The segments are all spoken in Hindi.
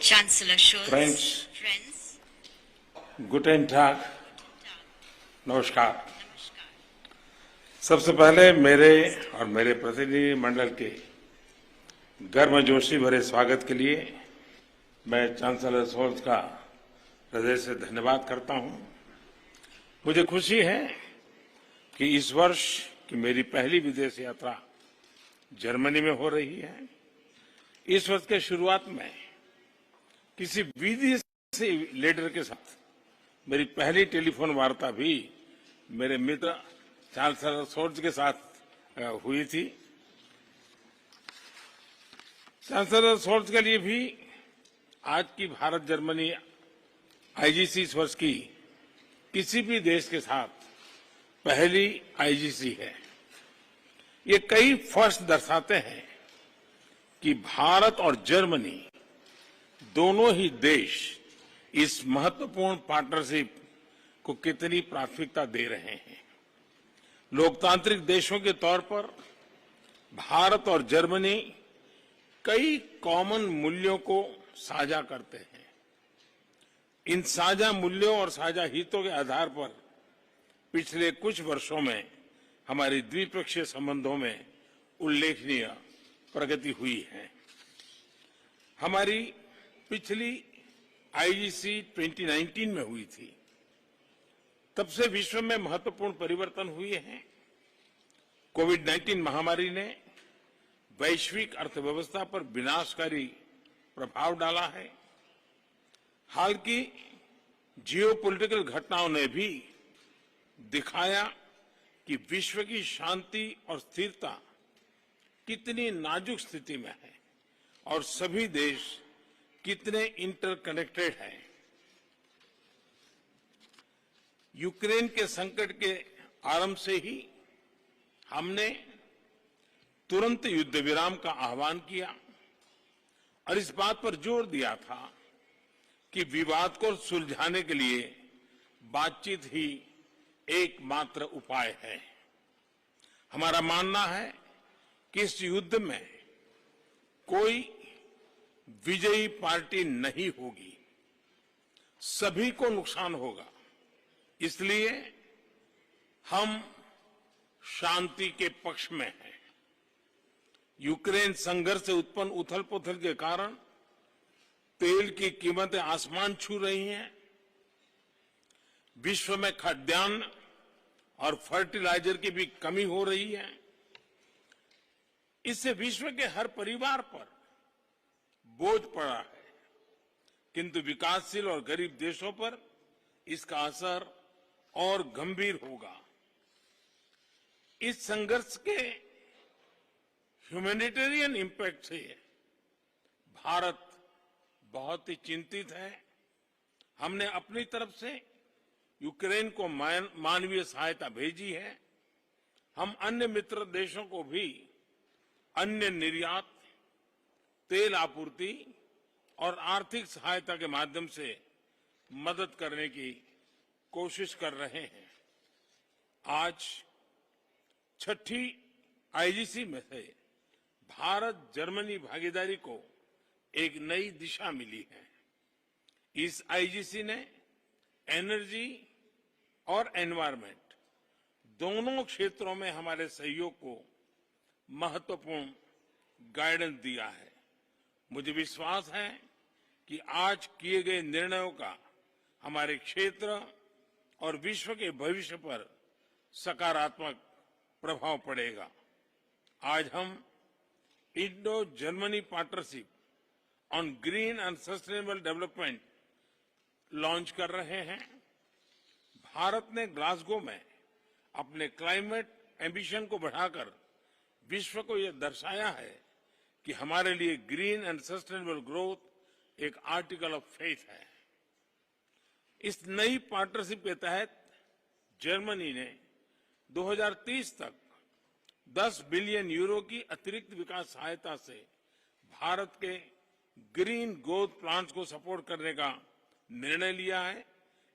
Chancellor Scholz. Friends, Guten Tag, नमस्कार। सबसे पहले मेरे और मेरे प्रतिनिधि मंडल के गर्मजोशी भरे स्वागत के लिए मैं चांसलर शोल्ज का हृदय से धन्यवाद करता हूं। मुझे खुशी है कि इस वर्ष की मेरी पहली विदेश यात्रा जर्मनी में हो रही है। इस वर्ष के शुरुआत में किसी विदेशी लीडर के साथ मेरी पहली टेलीफोन वार्ता भी मेरे मित्र चांसलर शोल्ज के साथ हुई थी। चांसलर शोल्ज के लिए भी आज की भारत जर्मनी आईजीसी इस वर्ष की किसी भी देश के साथ पहली आईजीसी है। ये कई फर्स्ट दर्शाते हैं कि भारत और जर्मनी दोनों ही देश इस महत्वपूर्ण पार्टनरशिप को कितनी प्राथमिकता दे रहे हैं। लोकतांत्रिक देशों के तौर पर भारत और जर्मनी कई कॉमन मूल्यों को साझा करते हैं। इन साझा मूल्यों और साझा हितों के आधार पर पिछले कुछ वर्षों में हमारी द्विपक्षीय संबंधों में उल्लेखनीय प्रगति हुई है। हमारी पिछली आईजीसी 2019 में हुई थी। तब से विश्व में महत्वपूर्ण परिवर्तन हुए हैं। कोविड-19 महामारी ने वैश्विक अर्थव्यवस्था पर विनाशकारी प्रभाव डाला है। हाल की जियोपॉलिटिकल घटनाओं ने भी दिखाया कि विश्व की शांति और स्थिरता कितनी नाजुक स्थिति में है और सभी देश कितने इंटरकनेक्टेड हैं। यूक्रेन के संकट के आरंभ से ही हमने तुरंत युद्ध विराम का आह्वान किया और इस बात पर जोर दिया था कि विवाद को सुलझाने के लिए बातचीत ही एकमात्र उपाय है। हमारा मानना है कि इस युद्ध में कोई विजयी पार्टी नहीं होगी, सभी को नुकसान होगा। इसलिए हम शांति के पक्ष में हैं। यूक्रेन संघर्ष से उत्पन्न उथल-पुथल के कारण तेल की कीमतें आसमान छू रही हैं। विश्व में खाद्यान्न और फर्टिलाइजर की भी कमी हो रही है। इससे विश्व के हर परिवार पर बोझ पड़ा है, किंतु विकासशील और गरीब देशों पर इसका असर और गंभीर होगा। इस संघर्ष के ह्यूमैनिटेरियन इंपैक्ट से भारत बहुत ही चिंतित है। हमने अपनी तरफ से यूक्रेन को मानवीय सहायता भेजी है। हम अन्य मित्र देशों को भी अन्य निर्यात, तेल आपूर्ति और आर्थिक सहायता के माध्यम से मदद करने की कोशिश कर रहे हैं। आज छठी आईजीसी में से भारत जर्मनी भागीदारी को एक नई दिशा मिली है। इस आईजीसी ने एनर्जी और एनवायरनमेंट दोनों क्षेत्रों में हमारे सहयोग को महत्वपूर्ण गाइडेंस दिया है। मुझे विश्वास है कि आज किए गए निर्णयों का हमारे क्षेत्र और विश्व के भविष्य पर सकारात्मक प्रभाव पड़ेगा। आज हम Indo Germany partnership on green and sustainable development launch कर रहे हैं। भारत ने ग्लासगो में अपने क्लाइमेट एम्बिशन को बढ़ाकर विश्व को यह दर्शाया है कि हमारे लिए ग्रीन एंड सस्टेनेबल ग्रोथ एक आर्टिकल ऑफ फेथ है। इस नई पार्टनरशिप के तहत जर्मनी ने 2030 तक 10 बिलियन यूरो की अतिरिक्त विकास सहायता से भारत के ग्रीन ग्रोथ प्लान्स को सपोर्ट करने का निर्णय लिया है।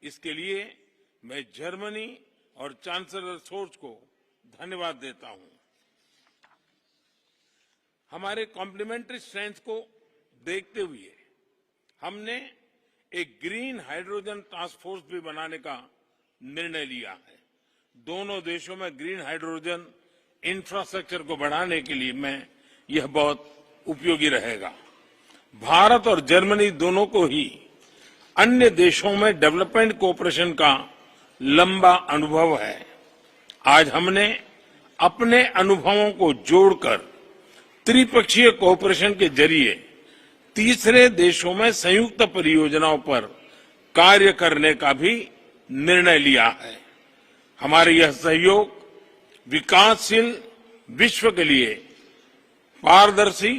इसके लिए मैं जर्मनी और चांसलर शोल्ज को धन्यवाद देता हूं। हमारे कॉम्प्लीमेंट्री स्ट्रेंथ को देखते हुए हमने एक ग्रीन हाइड्रोजन टास्क फोर्स भी बनाने का निर्णय लिया है। दोनों देशों में ग्रीन हाइड्रोजन इंफ्रास्ट्रक्चर को बढ़ाने के लिए में यह बहुत उपयोगी रहेगा। भारत और जर्मनी दोनों को ही अन्य देशों में डेवलपमेंट कोऑपरेशन का लंबा अनुभव है। आज हमने अपने अनुभवों को जोड़कर त्रिपक्षीय कोऑपरेशन के जरिए तीसरे देशों में संयुक्त परियोजनाओं पर कार्य करने का भी निर्णय लिया है। हमारे यह सहयोग विकासशील विश्व के लिए पारदर्शी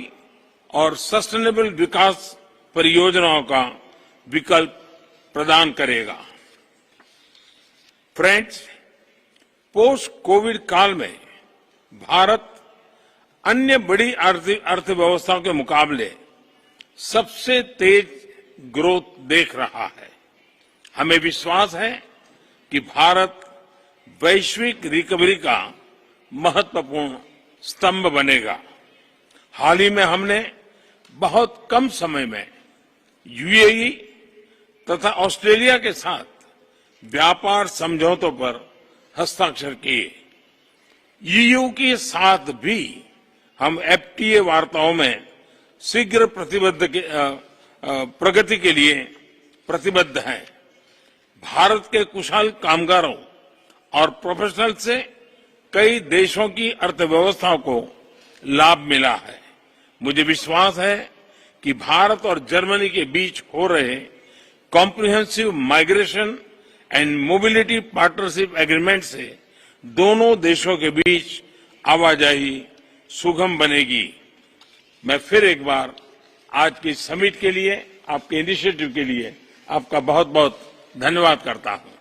और सस्टेनेबल विकास परियोजनाओं का विकल्प प्रदान करेगा। फ्रेंड्स, पोस्ट कोविड काल में भारत अन्य बड़ी अर्थव्यवस्थाओं के मुकाबले सबसे तेज ग्रोथ देख रहा है। हमें विश्वास है कि भारत वैश्विक रिकवरी का महत्वपूर्ण स्तंभ बनेगा। हाल ही में हमने बहुत कम समय में यूएई तथा ऑस्ट्रेलिया के साथ व्यापार समझौतों पर हस्ताक्षर किए। ईयू के साथ भी हम एफटीए वार्ताओं में शीघ्र प्रगति के लिए प्रतिबद्ध हैं। भारत के कुशल कामगारों और प्रोफेशनल से कई देशों की अर्थव्यवस्थाओं को लाभ मिला है। मुझे विश्वास है कि भारत और जर्मनी के बीच हो रहे comprehensive migration and mobility partnership agreement से दोनों देशों के बीच आवाजाही सुगम बनेगी। मैं फिर एक बार आज की समिट के लिए, आपके इनिशिएटिव के लिए आपका बहुत बहुत धन्यवाद करता हूं।